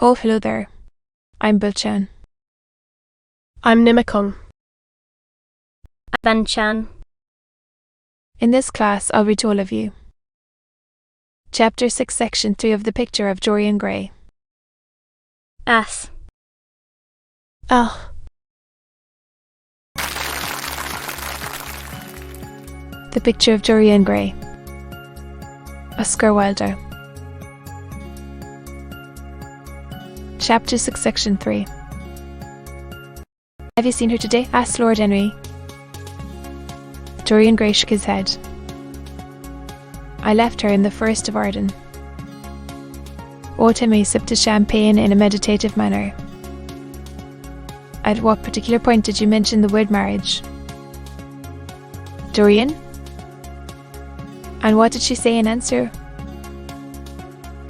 Oh, hello there. I'm Bilchan. I'm Nimikung. Ben Chan. In this class, I'll read to all of you. Chapter 6, Section 3 of the picture of Dorian Gray. S. L. The picture of Dorian Gray. Oscar Wilde. Chapter 6, Section 3. Have you seen her today? Asked Lord Henry. Dorian Gray shook his head. I left her in the first of Arden. Old Henry sipped his champagne in a meditative manner. At what particular point did you mention the word marriage? Dorian? And what did she say in answer?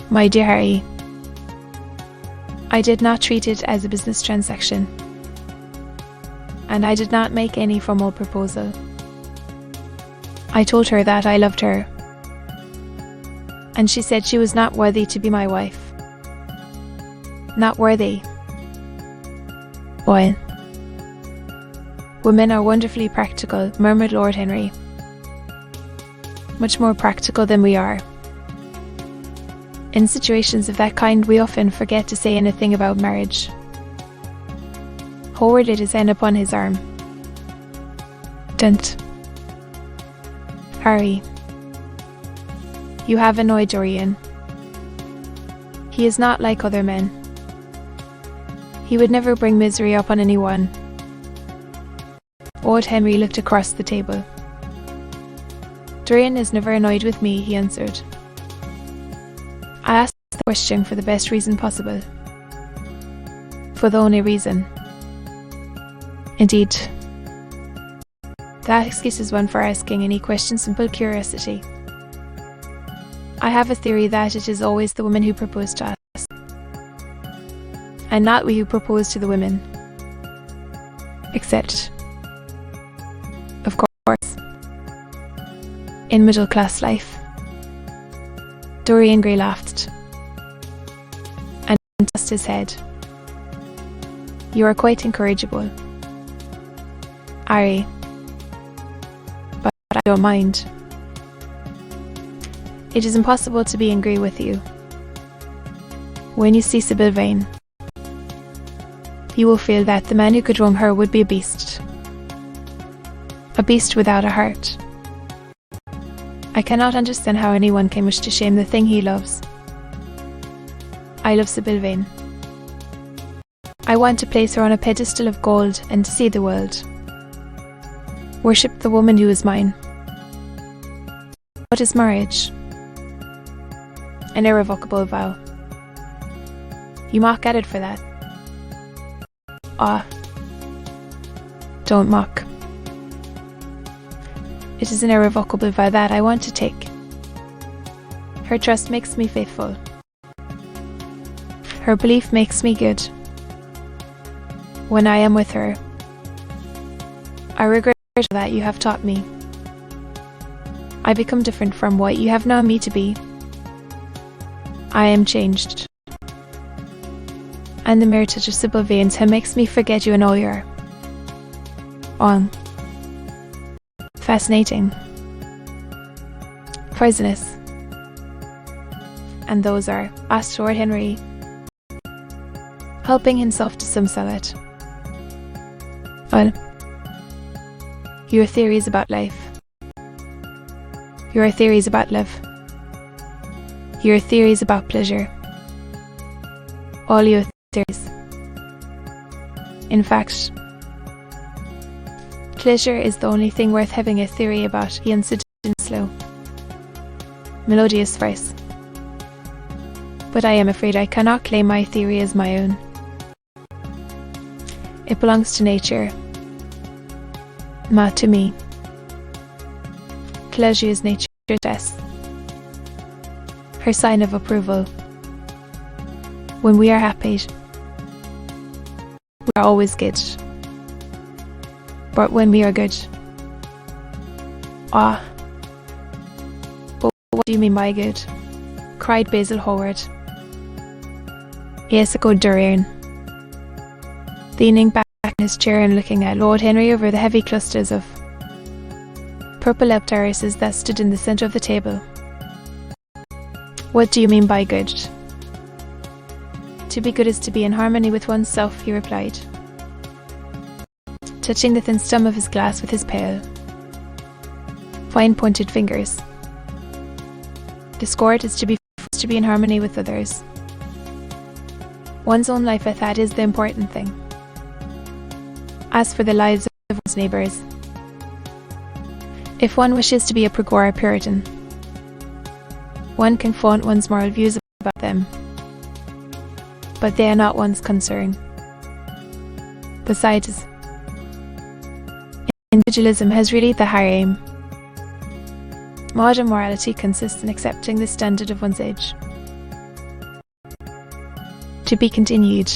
My dear Harry, I did not treat it as a business transaction, and I did not make any formal proposal. I told her that I loved her, and she said she was not worthy to be my wife. Not worthy. Well, women are wonderfully practical, murmured Lord Henry. Much more practical than we are. In situations of that kind, we often forget to say anything about marriage. Howard laid his hand upon his arm. Don't. Harry, you have annoyed Dorian. He is not like other men. He would never bring misery upon anyone. Old Henry looked across the table. Dorian is never annoyed with me, he answered. I asked the question for the best reason possible. For the only reason. Indeed. That excuse is one for asking any question, simple curiosity. I have a theory that it is always the women who propose to us, and not we who propose to the women. Except, of course, in middle-class life. Dorian Gray laughed and tossed his head. You are quite incorrigible, Harry, but I don't mind. It is impossible to be angry with you. When you see Sybil Vane, you will feel that the man who could wrong her would be a beast. A beast without a heart. I cannot understand how anyone can wish to shame the thing he loves. I love Sybil Vane. I want to place her on a pedestal of gold and to see the world. Worship the woman who is mine. What is marriage? An irrevocable vow. You mock at it for that. Ah, don't mock. It is an irrevocable vow that I want to take. Her trust makes me faithful. Her belief makes me good. When I am with her, I regret that you have taught me. I become different from what you have known me to be. I am changed. And the mere touch of Sybil Vane's hand makes me forget you and all your fascinating, poisonous. And those are, asked Lord Henry, helping himself to some salad. Well, your theories about life. Your theories about love. Your theories about pleasure. All your theories. In fact, pleasure is the only thing worth having a theory about, he answered in slow, melodious voice. But I am afraid I cannot claim my theory as my own. It belongs to nature, not to me. Pleasure is nature's best, her sign of approval. When we are happy, we are always good. But when we are good, but what do you mean by good? Cried Basil Howard. Yes, echoed Dorian, leaning back in his chair and looking at Lord Henry over the heavy clusters of purple-lipped irises that stood in the centre of the table. What do you mean by good? To be good is to be in harmony with oneself, he replied, touching the thin stem of his glass with his pale, fine-pointed fingers. Discord is to be in harmony with others. One's own life at that is the important thing. As for the lives of one's neighbours, if one wishes to be a Pregora Puritan, one can flaunt one's moral views about them, but they are not one's concern. Besides, individualism has really the higher aim. Modern morality consists in accepting the standard of one's age. To be continued.